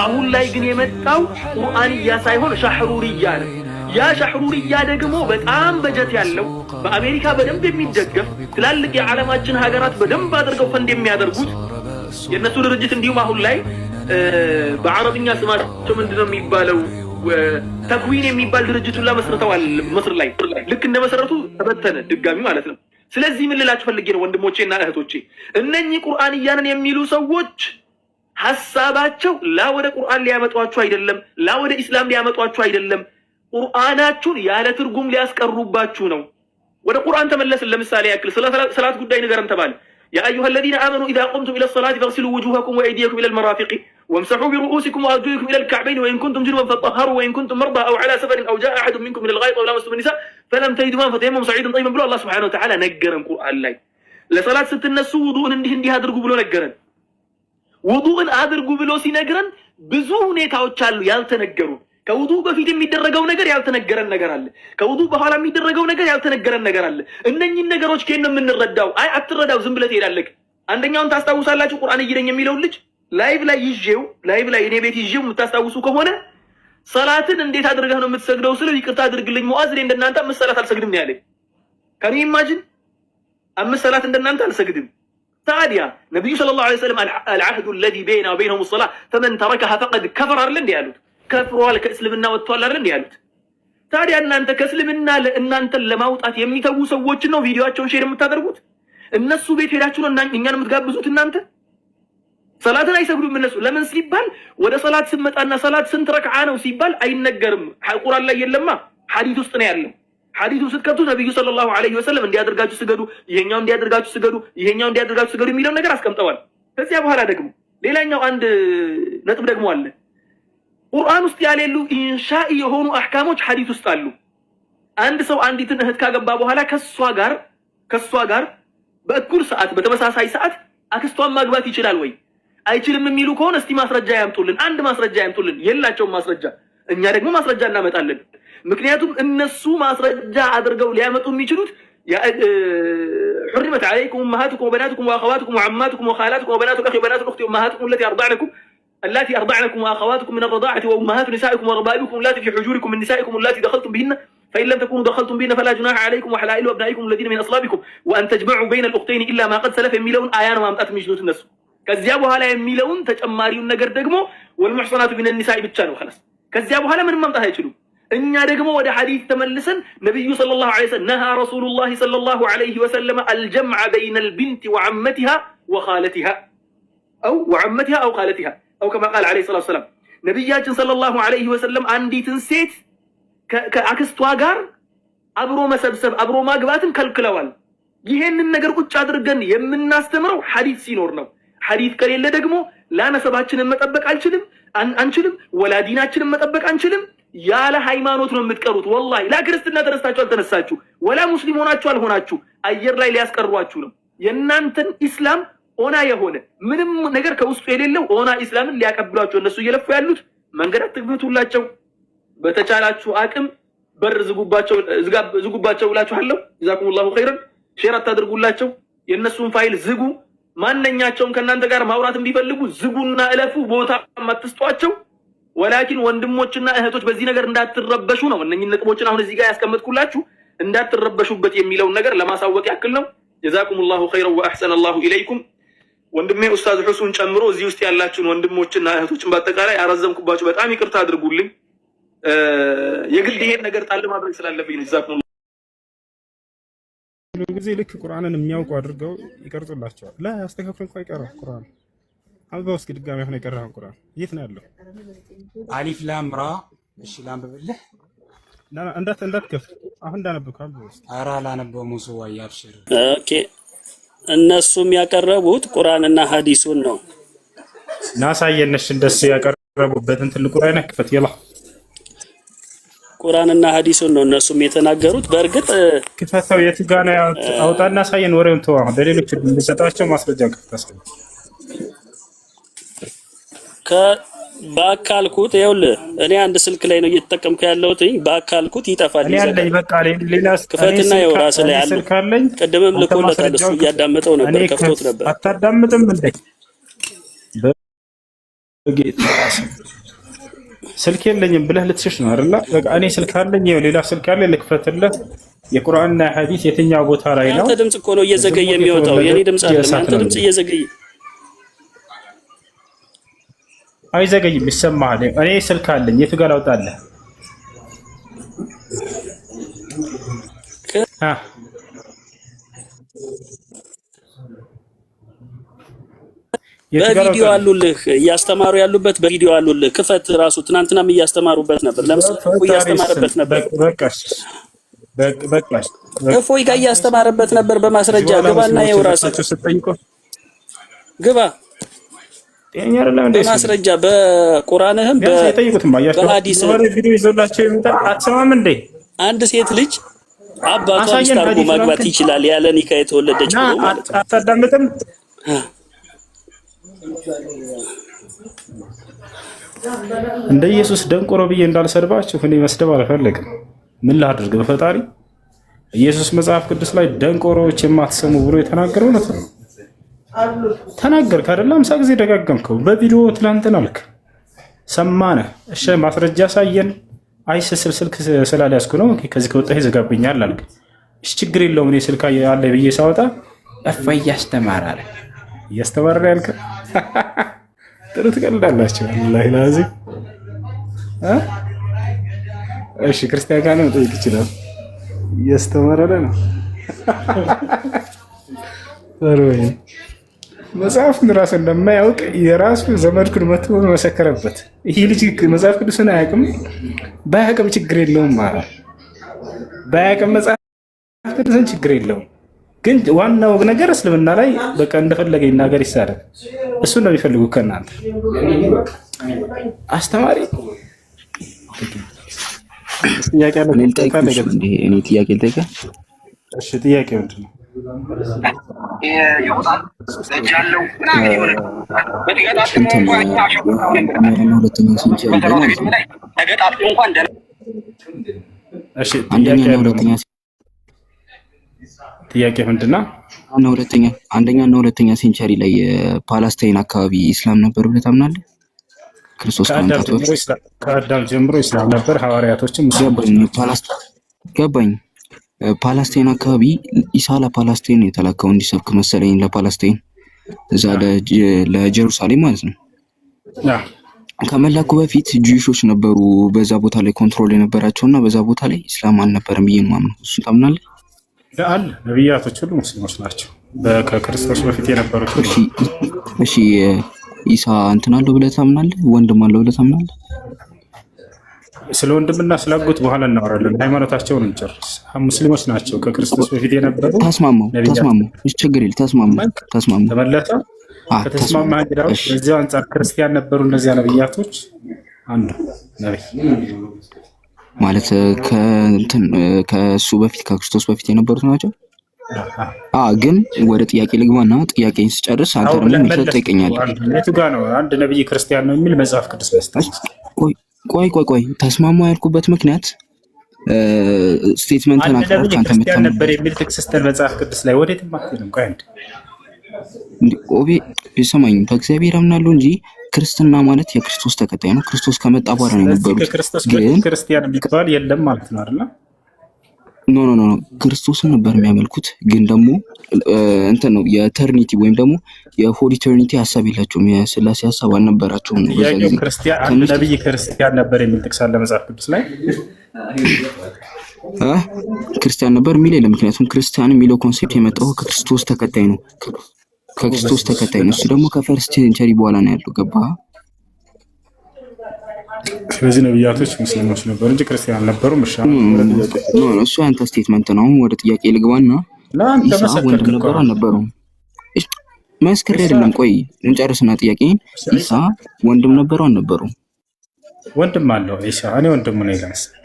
አሁን ላይ ግን የመጣው ቁርአንያ ሳይሆን ሻህሩርያ ነው። ያ ሻህሩርያ ደግሞ በጣም በጀት ያለው በአሜሪካ በደንብ የሚደገፍ ትላልቅ የዓለማችን ሀገራት በደንብ አድርገው ፈንድ የሚያደርጉት የነሱ ድርጅት እንዲሁም አሁን ላይ በአረብኛ ስማቸው ምንድነው የሚባለው ተክዊን የሚባል ድርጅቱን ለመስርተዋል ምስር ላይ ልክ እንደመሰረቱ ተበተነ ድጋሚ ማለት ነው። ስለዚህ ምን ልላችሁ ፈልጌ ነው ወንድሞቼና እህቶቼ እነኚህ ቁርአንያንን የሚሉ ሰዎች ሐሳባቸው ላ ወደ ቁርአን ሊያመጧችሁ አይደለም፣ ላ ወደ ኢስላም ሊያመጧችሁ አይደለም፣ ቁርአናችሁን ያለ ትርጉም ሊያስቀሩባችሁ ነው። ወደ ቁርአን ተመለስን። ለምሳሌ ያክል ሰላት ጉዳይ ንገረን ተባለ። يا أيها الذين آمنوا إذا قمتم إلى الصلاة فاغسلوا وجوهكم وأيديكم إلى المرافق وامسحوا برؤوسكم وأرجلكم إلى الكعبين وإن كنتم جنبا فطهروا وإن كنتم مرضى أو على سفر أو جاء أحد منكم من الغائط أو لامستم النساء فلم تجدوا ماء فتيمموا صعيدا طيبا بلو الله سبحانه وتعالى نجرن قرآن ላይ ለሰላት ስትነሱ ውዱእን እንዲህ አድርጉ ብሎ ነገረን። ውዱእን አድርጉ ብሎ ሲነግረን ብዙ ሁኔታዎች አሉ ያልተነገሩ። ከውዱእ በፊት የሚደረገው ነገር ያልተነገረን ነገር አለ። ከውዱእ በኋላ የሚደረገው ነገር ያልተነገረን ነገር አለ። እነኚህ ነገሮች ከየት ነው የምንረዳው? አይ አትረዳው ዝም ብለህ ትሄዳለህ። አንደኛውን ታስታውሳላችሁ ቁርአን እየደኝ የሚለው ልጅ ላይቭ ላይ እኔ ቤት ይዤው የምታስታውሱ ከሆነ ሰላትን እንዴት አድርገህ ነው የምትሰግደው ስለ ይቅርታ አድርግልኝ ሙአዝ እኔ እንደናንተ አምስት ሰላት አልሰግድም ነው ያለኝ። ከኔ ኢማጂን አምስት ሰላት እንደናንተ አልሰግድም። ታዲያ ነብዩ ሰለላሁ ዐለይሂ ወሰለም العهد الذي بيننا وبينهم الصلاة فمن تركها فقد كفر አይደል እንዴ ያሉት? ከፍሯል ከእስልምና ወጥቷል አይደል እንዴ ያሉት? ታዲያ እናንተ ከእስልምና እናንተን ለማውጣት የሚተው ሰዎች ነው ቪዲዮአቸውን ሼር የምታደርጉት? እነሱ ቤት ሄዳችሁ ነው እኛን የምትጋብዙት? እናንተ ሰላትን አይሰግዱም እነሱ። ለምን ሲባል ወደ ሰላት ስመጣና ሰላት ስንት ረክዓ ነው ሲባል አይነገርም። ቁርአን ላይ የለማ ሐዲስ ውስጥ ነው ያለው። ሐዲሱ ስትከፍቱ ነብዩ ሰለላሁ ዐለይሂ ወሰለም እንዲያደርጋችሁ ስገዱ፣ ይሄኛው እንዲያደርጋችሁ ስገዱ፣ ይሄኛው እንዲያደርጋችሁ ስገዱ የሚለው ነገር አስቀምጠዋል። ከዚያ በኋላ ደግሞ ሌላኛው አንድ ነጥብ ደግሞ አለ። ቁርአን ውስጥ ያሌሉ ኢንሻኢ የሆኑ አህካሞች ሐዲስ ውስጥ አሉ። አንድ ሰው አንዲትን እህት ካገባ በኋላ ከሷ ጋር በእኩል ሰዓት በተመሳሳይ ሰዓት አክስቷን ማግባት ይችላል ወይ አይችልም የሚሉ ከሆነ እስቲ ማስረጃ ያምጡልን። አንድ ማስረጃ ያምጡልን። የላቸውም ማስረጃ። እኛ ደግሞ ማስረጃ እናመጣለን። ምክንያቱም እነሱ ማስረጃ አድርገው ሊያመጡ የሚችሉት حرمت عليكم امهاتكم وبناتكم واخواتكم وعماتكم وخالاتكم وبنات الاخ وبنات الاخت وامهاتكم اللاتي ارضعنكم واخواتكم من الرضاعه وامهات نسائكم وربائبكم اللاتي في حجوركم من نسائكم اللاتي دخلتم بهن فإن لم تكونوا دخلتم بهن فلا جناح عليكم وحلائل أبنائكم الذين من أصلابكم وأن تجمعوا بين الأختين إلا ما قد سلف የሚለውን አያን ማምጣት የሚችሉት እነሱ። ከዚያ በኋላ የሚለውን ተጨማሪውን ነገር ደግሞ والمحصنات من النساء ብቻ ነው خلاص። ከዚያ በኋላ ምንም ማምጣት አይችሉም። እኛ ደግሞ ወደ ሐዲስ ተመልሰን ነብዩ ሰለላሁ ዐለይሂ ወሰለም ነሃ ረሱሉላህ ሰለላሁ ዐለይሂ ወሰለም الجمع بين البنت وعمتها وخالتها أو وعمتها أو خالتها أو كما قال عليه الصلاة والسلام ነብያችን ሰለላሁ ዐለይሂ ወሰለም አንዲትን ሴት ከአክስቷ ጋር አብሮ መሰብሰብ አብሮ ማግባትን ከልክለዋል። ይሄንን ነገር ቁጭ አድርገን የምናስተምረው ሐዲስ ሲኖር ነው። ሐዲስ ከሌለ ደግሞ ላነሰባችንን መጠበቅ አንችልም፣ ወላዲናችንን መጠበቅ አንችልም። ያለ ሃይማኖት ነው የምትቀሩት። ወላሂ ላ ክርስትና ተነስታችሁ አልተነሳችሁ ወላ ሙስሊም ሆናችሁ አልሆናችሁ አየር ላይ ሊያስቀሯችሁ ነው። የናንተን ኢስላም ኦና የሆነ ምንም ነገር ከውስጡ የሌለው ኦና ኢስላምን ሊያቀብሏቸው እነሱ እየለፉ ያሉት መንገድ አትክፈቱላቸው። በተቻላችሁ አቅም በር ዝጉባቸው ብላችኋለሁ። ጀዛኩሙላሁ ኸይረን። ሼር አታድርጉላቸው። የነሱን ፋይል ዝጉ። ማንኛቸውም ከናንተ ጋር ማውራት ቢፈልጉ ዝጉና እለፉ። ቦታ አትስጧቸው። ወላኪን ወንድሞችና እህቶች በዚህ ነገር እንዳትረበሹ ነው። እነኚህ ነጥቦችን አሁን እዚህ ጋር ያስቀመጥኩላችሁ እንዳትረበሹበት የሚለውን ነገር ለማሳወቅ ያክል ነው። ጀዛኩሙላሁ ኸይረን ወአህሰነላሁ ኢለይኩም። ወንድሜ ኡስታዝ ሁሱን ጨምሮ እዚህ ውስጥ ያላችሁን ወንድሞችና እህቶችን በአጠቃላይ አረዘምኩባችሁ። በጣም ይቅርታ አድርጉልኝ። የግድ ይሄን ነገር ጣል ማድረግ ስላለብኝ ነው። ዛኩሙ ጊዜ ልክ ቁርአንን የሚያውቁ አድርገው ይቀርጹላቸዋል። ላ ያስተካክሉ እንኳን ይቀራል ቁርአን አልበው እስኪ ድጋሚ አሁን የቀራውን ቁርአን የት ነው ያለው? አሊፍ ላም ራ። እሺ ላንብብልህ። እንዳትከፍት አሁን እንዳነበብከው አልበው እስኪ። ኧረ አላነበው ሙሱ ወይ አብሽር። ኦኬ እነሱም ያቀረቡት ቁርአንና ሐዲሱን ነው። ናሳየነሽ እንደሱ ያቀረቡበትን ትልቁ ላይ ነክፈት ይላ ቁርአንና ሐዲሱን ነው እነሱም የተናገሩት። በእርግጥ ክፈተው የት ጋር ነው አውጣና ሳየን ወሬውን ተው። አሁን ለሌሎች እንድንሰጣቸው ማስረጃ ክፈተው በአካልኩት ይኸውልህ እኔ አንድ ስልክ ላይ ነው እየተጠቀምኩ ያለሁት። በአካልኩት ይጠፋል። እኔ አለኝ በቃ ሌላ ክፈትና ይኸው ራስህ ላይ አለ። ቅድምም ልኮለታል እሱ እያዳመጠው ነበር፣ ከፍቶት ነበር። አታዳምጥም እንዴ? ስልክ የለኝም ብለህ ልትሽሽ ነው አይደል? በቃ እኔ ስልክ አለኝ፣ ሌላ ስልክ አለ፣ ልክፈትልህ። የቁርአንና ሐዲስ የትኛው ቦታ ላይ ነው? አንተ ድምጽ እኮ ነው እየዘገየ የሚወጣው፣ የኔ ድምጽ አይደለም። አንተ ድምጽ እየዘገየ አይዘገይም፣ ይሰማሃል። እኔ ስልክ አለኝ፣ የቱ ጋር ላውጣልህ? በቪዲዮ አሉልህ፣ እያስተማሩ ያሉበት በቪዲዮ አሉልህ። ክፈት። ራሱ ትናንትናም እያስተማሩበት ነበር። ለምሳሌ እያስተማረበት ነበር። እፎይ ጋር እያስተማረበት ነበር በማስረጃ። ግባና ይኸው ራስህ ግባ በማስረጃ በቁርአንህም በሐዲስህም። አንድ ሴት ልጅ አባቷ ሚስት አድርጎ ማግባት ይችላል ያለ ኒካ የተወለደች ብሎ ማለት ነው። አታዳምጥም? እንደ ኢየሱስ ደንቆሮ ብዬ እንዳልሰድባችሁ እኔ መስደብ አልፈልግም። ምን ላድርግ? በፈጣሪ ኢየሱስ መጽሐፍ ቅዱስ ላይ ደንቆሮዎች የማትሰሙ ብሎ የተናገረው ነው። ተናገርክ አይደል? 50 ጊዜ ደጋገምከው። በቪዲዮ ትላንትን አልክ፣ ሰማነ። እሺ ማስረጃ ሳየን። አይ ስልክ ስላልያዝኩ ነው፣ ከዚህ ከወጣ ይዘጋብኛል አልክ። እሺ ችግር የለውም። እኔ ስልክ አለ ብዬ ሳወጣ እፎይ እያስተማረ አለ። እያስተማረ ያልከ ጥሩ ትቀልዳላችሁ። ወላሂ ላዚም እሺ ክርስቲያን ጋር ነው ጠይቅ ይችላል። እያስተማረ ነው ወሮይ መጽሐፉን ራሱ እንደማያውቅ የራሱ ዘመድኩን መጥቶ መሰከረበት። ይሄ ልጅ መጽሐፍ ቅዱስን አያውቅም። ባያውቅም ችግር የለውም ማለት ባያውቅም መጽሐፍ ቅዱስን ችግር የለውም። ግን ዋናው ነገር እስልምና ላይ በቃ እንደፈለገ ይናገር ይሳደብ። እሱ ነው የሚፈልጉ ከእናንተ አስተማሪ። ጥያቄ አለ? እኔ ጥያቄ ልጠይቅ። እሺ ጥያቄ ምንድን ነው? ጥያቄ ምንድን ነው? አንደኛ እና ሁለተኛ ሴንቸሪ ላይ ፓላስታይን አካባቢ ኢስላም ነበር ብለህ ታምናለህ? ክርስቶስ ከአዳም ጀምሮ ኢስላም ነበር። ሐዋርያቶችም ገባኝ። ፓላስታይን አካባቢ ኢሳ ለፓላስታይን የተላከው እንዲሰብክ መሰለኝ፣ ለፓላስታይን እዛ ለጀሩሳሌም ማለት ነው። ከመላኩ በፊት ጁይሾች ነበሩ በዛ ቦታ ላይ ኮንትሮል የነበራቸውና በዛ ቦታ ላይ ኢስላም አልነበረም ብዬ ነው የማምነው። እሱን ታምናለህ? አለ ነብያቶች ሁሉ ሙስሊሞች ናቸው፣ ከክርስቶስ በፊት የነበሩት። እሺ ኢሳ እንትን አለው ብለህ ታምናለህ? ወንድም አለው ብለህ ታምናለህ? ስለ ወንድምና ስለ አጎት በኋላ እናወራለን። ሃይማኖታቸውን እንጨርስ። ሙስሊሞች ናቸው ከክርስቶስ በፊት የነበሩ። ተስማሙ። እሺ ችግር የለም። ተስማሙ። ተመለሰ። ከተስማማ እንግዲህ በዚህ አንጻር ክርስቲያን ነበሩ እነዚያ ነብያቶች። አንዱ ነብይ ማለት ከእሱ በፊት ከክርስቶስ በፊት የነበሩት ናቸው። ግን ወደ ጥያቄ ልግባና ጥያቄን ስጨርስ አንተ ደግሞ መልስ ትጠይቀኛለህ። የቱ ጋር ነው አንድ ነብይ ክርስቲያን ነው የሚል መጽሐፍ ቅዱስ ላይ? ቆይ ተስማማ ያልኩበት ምክንያት ስቴትመንትን አቅርበህ አንተ መጣ ነበር የሚል ተክስተን መጽሐፍ ቅዱስ ላይ ወዴትም አትልም። ቆይ አንድ ይሰማኝ። በእግዚአብሔር አምናለሁ እንጂ ክርስትና ማለት የክርስቶስ ተከታይ ነው። ክርስቶስ ከመጣ በኋላ ነው የነበሩት። ግን ክርስቲያን የሚባል የለም ማለት ነው አይደል? ኖ ክርስቶስን ነበር የሚያመልኩት። ግን ደግሞ እንትን ነው የኢተርኒቲ ወይም ደግሞ የሆሊ ኢተርኒቲ ሐሳብ የላቸውም። የሥላሴ ሐሳብ አልነበራቸውም። ነብይ ክርስቲያን ነበር የሚል ጥቅስ አለ መጽሐፍ ቅዱስ ላይ? ክርስቲያን ነበር የሚል የለም። ምክንያቱም ክርስቲያን የሚለው ኮንሴፕት የመጣው ከክርስቶስ ተከታይ ነው። ከክርስቶስ ተከታይ ነው። እሱ ደግሞ ከፈርስት ሴንቸሪ በኋላ ነው ያለው። ገባህ? ስለዚህ ነብያቶች ሙስሊሞች ነበሩ እንጂ ክርስቲያን አልነበሩም። እሱ ያንተ ስቴትመንት ነው። ወደ ጥያቄ ልግባና ኢሳ ወንድም ነበሩ አልነበሩም? መስክሬ አይደለም። ቆይ እንጨርስና ጥያቄን። ኢሳ ወንድም ነበሩ አልነበሩም? ወንድም አለው ኢሳ። እኔ ወንድሙ ነኝ ለምሳሌ።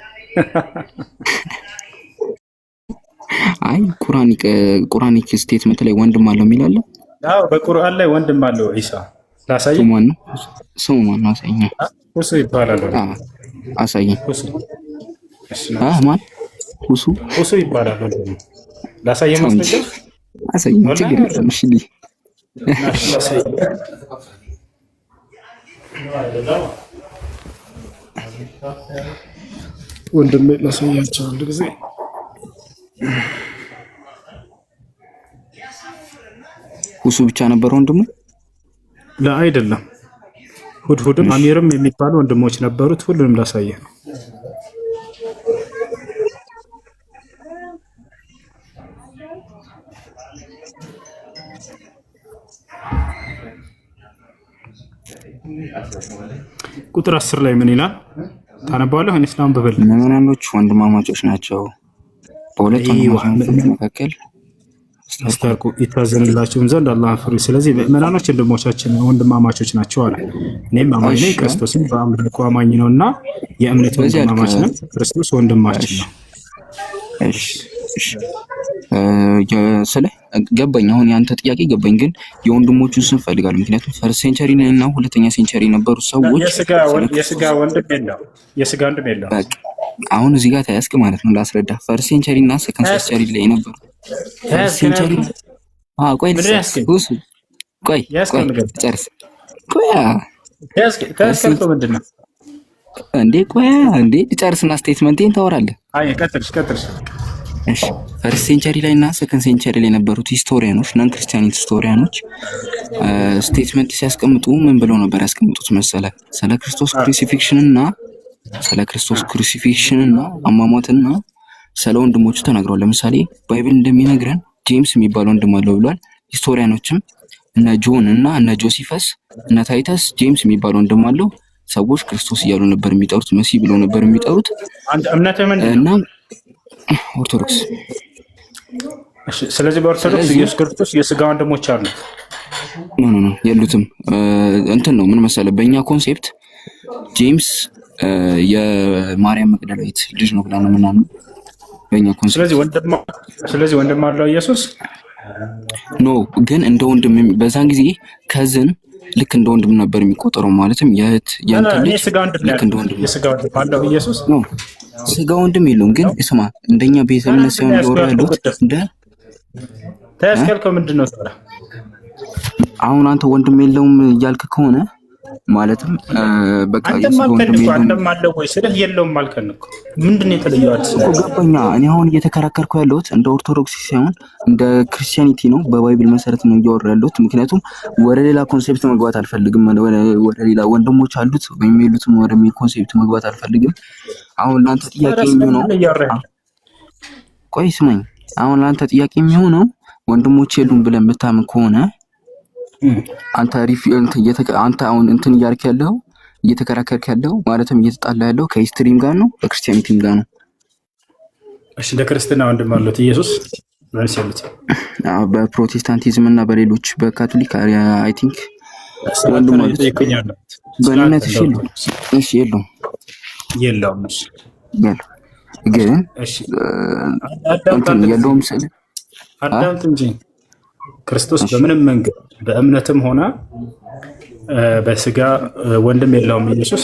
አይ ቁራኒክ ስቴትመንት ላይ ወንድም አለው የሚል አለ? አዎ በቁርአን ላይ ወንድም አለው ኢሳ። ላሳይ። ስሙ ማን ነው? አሳየኝ። ሁሱ ይባላል። አሳየኝ። ማን? ሁሱ ይባላል። ላሳየህ ማስረጃ? አሳየኝ። ችግር የለም። እሺ ወንድሜ ላሳያቸው አንድ ጊዜ ሁሱ ብቻ ነበር ወንድሙ? አይደለም፣ ሁድሁድም አሚርም የሚባሉ ወንድሞች ነበሩት። ሁሉንም ላሳየ ነው። ቁጥር 10 ላይ ምን ይላል? ታነባለህ? እኔ እስላም በበል ምዕመናኖች ወንድማማቾች ናቸው፣ በሁለት ወንድማማቾች መካከል አስታርቁ ይታዘንላችሁም ዘንድ አላህን ፍሩ። ስለዚህ ምዕመናኖች ወንድማማቾች ናቸው አለ። እኔም አማኝ ነኝ፣ ክርስቶስም በአምላኩ አማኝ ነውና የእምነት ወንድማማች ነን። ክርስቶስ ወንድማችን ነው። ስለ ገባኝ። አሁን ያንተ ጥያቄ ገባኝ፣ ግን የወንድሞቹን ስም ፈልጋለሁ። ምክንያቱም ፈርስት ሴንቸሪ እና ሁለተኛ ሴንቸሪ የነበሩ ሰዎች የስጋ ወንድም የለው። አሁን እዚህ ጋር ታያስክ ማለት ነው። ላስረዳ። ፈርስት ሴንቸሪ እና ሰከንድ ሴንቸሪ ላይ የነበሩ ፈርስት ሴንቸሪ ቆይ ጨርስ። ምንድን ነው እንዴ? እንዴ ጨርስና ስቴትመንቴን ታወራለህ። እሺ ፈርስት ሴንቸሪ ላይ እና ሰከንድ ሴንቸሪ ላይ የነበሩት ሂስቶሪያኖች ነን ክርስቲያን ሂስቶሪያኖች ስቴትመንት ሲያስቀምጡ ምን ብለው ነበር ያስቀምጡት መሰለ? ስለ ክርስቶስ ክሩሲፊክሽን እና አሟሟትና ስለ ወንድሞቹ ተናግረዋል። ለምሳሌ ባይብል እንደሚነግረን ጄምስ የሚባል ወንድም አለው ብሏል። ሂስቶሪያኖችም እነ ጆን እና እነ ጆሲፈስ እነ ታይተስ ጄምስ የሚባል ወንድም አለው። ሰዎች ክርስቶስ እያሉ ነበር የሚጠሩት፣ መሲህ ብለው ነበር የሚጠሩት። እና ኦርቶዶክስ። ስለዚህ በኦርቶዶክስ ኢየሱስ ክርስቶስ የስጋ ወንድሞች አሉ? ኖ የሉትም። እንትን ነው ምን መሰለ፣ በእኛ ኮንሴፕት ጄምስ የማርያም መቅደላዊት ልጅ ነው ብላ ነው ምናምን በእኛ ኮንሴፕት። ስለዚህ ወንድም አለው ኢየሱስ? ኖ ግን እንደ ወንድም በዛን ጊዜ ከዝን ልክ እንደ ወንድም ነበር የሚቆጠረው። ማለትም የእህት የእንትን ልጅ ልክ እንደ ወንድም አለው ኢየሱስ ነው። ስጋ ወንድም የለውም። ግን ስማ እንደኛ ቤተ እምነት ሳይሆን እያወራ ያሉት እንደ ተያስከልከው ምንድን ነው ታዲያ? አሁን አንተ ወንድም የለውም እያልክ ከሆነ ማለትም በቃ ወንድም አለው ወይ ስለህ የለውም አልከን እኮ። ምንድን ነው የተለየው? ገባኛ። እኔ አሁን እየተከራከርኩ ያለሁት እንደ ኦርቶዶክስ ሳይሆን እንደ ክርስቲያኒቲ ነው። በባይብል መሰረት ነው እያወራ ያለሁት። ምክንያቱም ወደ ሌላ ኮንሴፕት መግባት አልፈልግም። ወደ ሌላ ወንድሞች አሉት ወይም የሉትም ወደሚል ኮንሴፕት መግባት አልፈልግም። አሁን ለአንተ ጥያቄ የሚሆነው ቆይ ስማኝ። አሁን ለአንተ ጥያቄ የሚሆነው ወንድሞች የሉም ብለን የምታምን ከሆነ አንተ አሁን እንትን እያልክ ያለው እየተከራከርክ ያለው ማለትም እየተጣላ ያለው ከሂስትሪም ጋር ነው ከክርስቲያኒቲም ጋር ነው። እሺ ለክርስትና ወንድም አሉት ኢየሱስ ማለት ያሉት? በፕሮቴስታንቲዝም እና በሌሎች በካቶሊክ አይ ቲንክ ወንድም አሉት። በእምነት የለውም። ግን እንትን የለውም ስለ አዳምጥ እንጂ ክርስቶስ በምንም መንገድ በእምነትም ሆነ በስጋ ወንድም የለውም ኢየሱስ።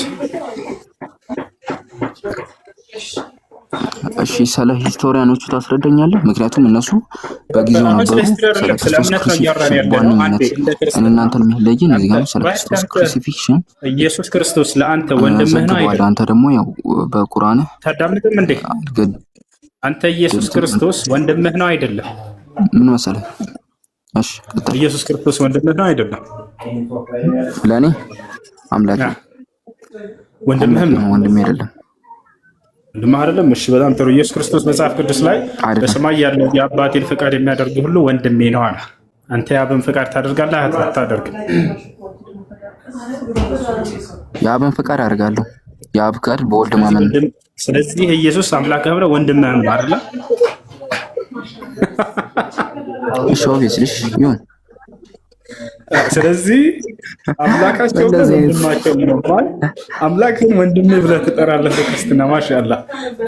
እሺ ስለ ሂስቶሪያኖቹ ታስረዳኛለህ? ምክንያቱም እነሱ በጊዜው ነበሩ። ስለ ክርስቶስ ክሩሲፊክሽን እናንተን የሚለየን እዚህ ጋር ስለ ክርስቶስ ክሩሲፊክሽን ኢየሱስ ክርስቶስ ለአንተ ወንድምህ ነው አይደል? አንተ ደግሞ ያው በቁርአንህ ታዳምጥም እንዴ? አንተ ኢየሱስ ክርስቶስ ወንድምህ ነው አይደለም? ምን መሰለህ? እሺ ኢየሱስ ክርስቶስ ወንድምህ ነው አይደለም? ለኔ አምላክ ወንድምህም ነው። ወንድሜ አይደለም። ወንድምህ አይደለም? እሺ በጣም ጥሩ። ኢየሱስ ክርስቶስ መጽሐፍ ቅዱስ ላይ በሰማይ ያለው የአባቴን ፈቃድ የሚያደርግ ሁሉ ወንድሜ ነው አለ። አንተ የአብን ፈቃድ ታደርጋለህ አታደርግም? የአብን ፈቃድ አደርጋለሁ። የአብ ፈቃድ በወልድ ማመን። ስለዚህ ኢየሱስ አምላክህ ነው ወንድምህም ነው አይደል? እሺ ኦብቪየስሊ ይሁን። ስለዚህ አምላካቸው ወንድማቸው ነው ማለት አምላክን ወንድም ብለህ ትጠራለህ በክርስትና። ማሻአላ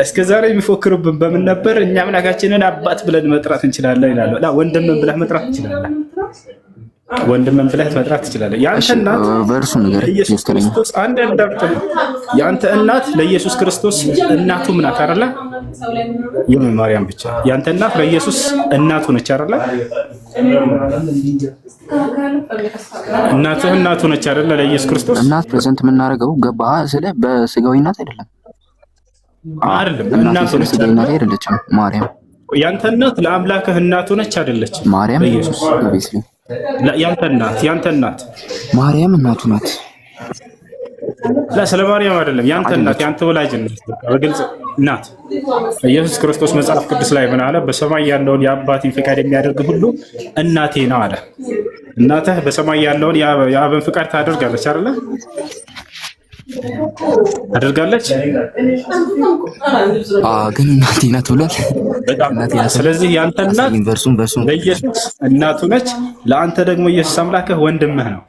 እስከ ዛሬ የሚፎክሩብን በምን ነበር? እኛ አምላካችንን አባት ብለን መጥራት እንችላለን ይላሉ። ላ ወንድምን ብለህ መጥራት ትችላለህ። ወንድምን ብለህ መጥራት ትችላለህ። ያንተ እናት በእርሱ ነገር ኢየሱስ ክርስቶስ አንድ ያንተ እናት ለኢየሱስ ክርስቶስ እናቱ ምናት አይደለ? የማርያም ብቻ ያንተ እናት ለኢየሱስ እናቱ ነች አይደለ? እናትህ እናቱ ነች አይደለ? ለኢየሱስ ክርስቶስ እናት ፕሬዘንት የምናደርገው ገባ ስለ በስጋዊ እናት አይደለም አይደለም። እናቱ ነች ስጋዊ እናት አይደለችም ማርያም። ያንተ እናት ለአምላክህ እናቱ ነች አይደለች? ማርያም ኢየሱስ ያንተ እናት ማርያም እናቱ ናት። ስለ ማርያም አይደለም። ያንተ እናት ያንተ ወላጅ እናት በግልጽ እናት። ኢየሱስ ክርስቶስ መጽሐፍ ቅዱስ ላይ ምን አለ? በሰማይ ያለውን የአባቴን ፍቃድ የሚያደርግ ሁሉ እናቴ ነው አለ። እናትህ በሰማይ ያለውን የአብን ፍቃድ ታደርጋለች አይደለ? አደርጋለች። ግን እናቴ ናት ብሏል። ስለዚህ ያንተ እናት ለኢየሱስ እናቱ ነች። ለአንተ ደግሞ ኢየሱስ አምላክህ ወንድምህ ነው።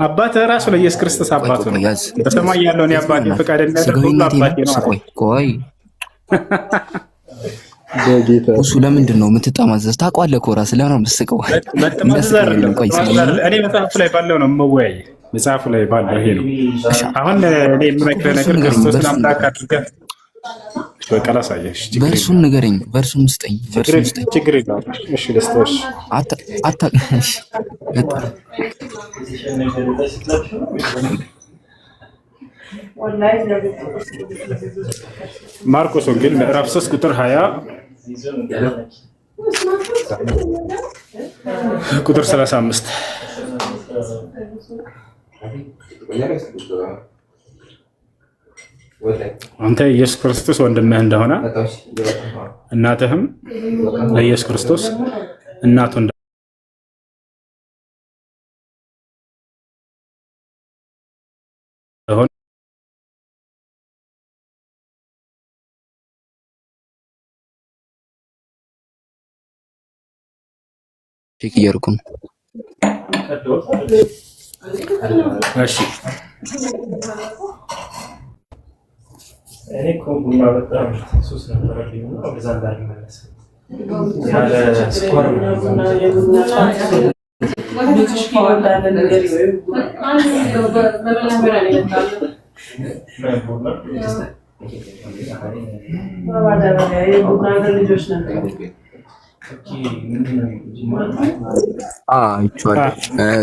አባትህ ራሱ ለኢየሱስ ክርስቶስ አባቱ ነው። በሰማይ ያለውን የአባቴን ፍቃድ የሚያደርግ ሁሉ አባቴ ነው። ቆይ እሱ ለምንድን ነው የምትጠማዘዝ? ታውቀዋለህ እኮ ራስህ ለምን ነው የምትስቀው? እኔ መጽሐፉ ላይ ባለው ነው የምወያይ። መጽሐፉ ላይ ባለው ይሄ ነው። አሁን እኔ የምነግርህ ነገር ክርስቶስን አምላክ አድርገህ በቃ ላሳየህ። በእርሱን ንገረኝ፣ በእርሱን ስጠኝ፣ በእርሱን ስጠኝ። ችግር የለውም። እሺ ደስታሽ ማርቆስ ወንጌል ምዕራፍ 3 ቁጥር 20 ቁጥር 35 አንተ ኢየሱስ ክርስቶስ ወንድምህ እንደሆነ እናትህም ለኢየሱስ ክርስቶስ እናቱ እንደሆነ ቼክ እያደረኩ ነው። እሺ እኔ ኮምቡና በጣም ሱስ ነበረብኝ እና ወደዛ እንዳልመለስ ያለ ስኳር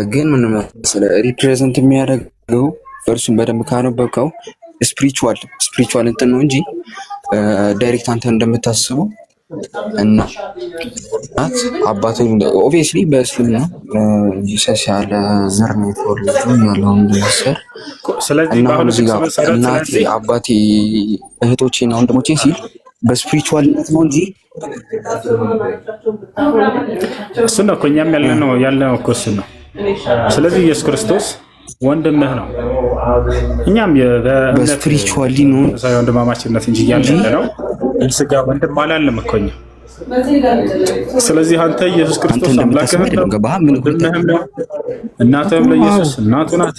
ግን ምን መሰለህ ሪፕሬዘንት የሚያደርገው እርሱን በደንብ ካነበብከው ስፒሪቹዋል እንትን ነው እንጂ ዳይሬክት አንተ እንደምታስበው እናት አባቱ ኦብቪየስሊ በእስልምና ጂሰስ ያለ ዘር ነው የተወለደው ያለው እንደሰር። ስለዚህ ባሁን እናቴ አባቴ እህቶቼና ወንድሞቼ ሲል በስፒሪቹዋል ነው እንጂ እሱ ነው እኮ እኛም ያለነው እኮ እሱ ነው። ስለዚህ ኢየሱስ ክርስቶስ ወንድምህ ነው። እኛም በስፒሪቹዋሊ ነው ወንድማማችነት እንጂ ያለ ነው ስጋ ወንድም አላለም እኮ እኛ። ስለዚህ አንተ ኢየሱስ ክርስቶስ አምላክህ ነው፣ እናትህም ለኢየሱስ እናቱ ናት፣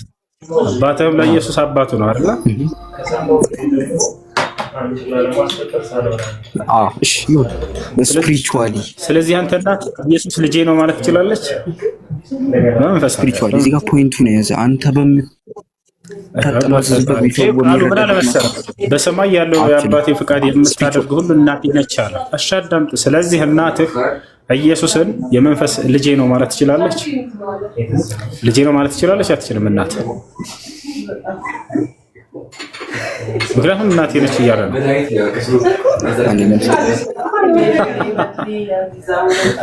አባትህም ለኢየሱስ አባቱ ነው አይደል? ስፒሪቹዋሊ ስለዚህ አንተ እናት ኢየሱስ ልጄ ነው ማለት ትችላለች። በመንፈስ ስፒሪቹዋሊ እዚህ ጋር ፖይንቱ ነው ያዘ። አንተ በሰማይ ያለው የአባቴ ፍቃድ የምታደርግ ሁሉ እናቴ ነች አለ። እሺ አዳምጥ። ስለዚህ እናትህ ኢየሱስን የመንፈስ ልጄ ነው ማለት ትችላለች። ልጄ ነው ማለት ትችላለች አትችልም? እናት ምክንያቱም እናቴ ነች እያለ ነው።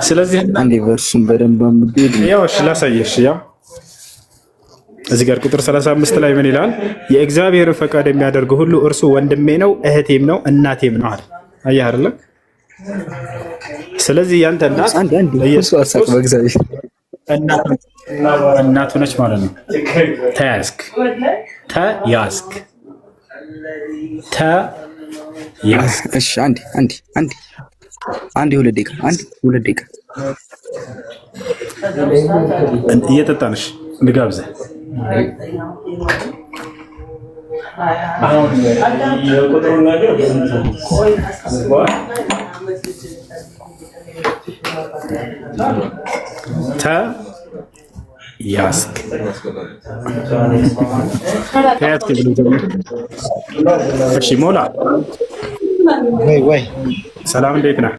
ስለዚህ አንዴ ቨርሱን በደንብ አንብቤ ያው እሺ ላሳየሽ። ያው እዚህ ጋር ቁጥር 35 ላይ ምን ይላል? የእግዚአብሔርን ፈቃድ የሚያደርግ ሁሉ እርሱ ወንድሜ ነው፣ እህቴም ነው፣ እናቴም ነው አለ። አየህ አይደል? ስለዚህ ያንተ እናት እናቱ ነች ማለት ነው። ተያዝክ እሺ አንዴ ሁለት ደቂቃ እየጠጣንሽ ልጋብዘህ። ያስክ እሺ ሞላ ወይ ሰላም እንዴት ነህ?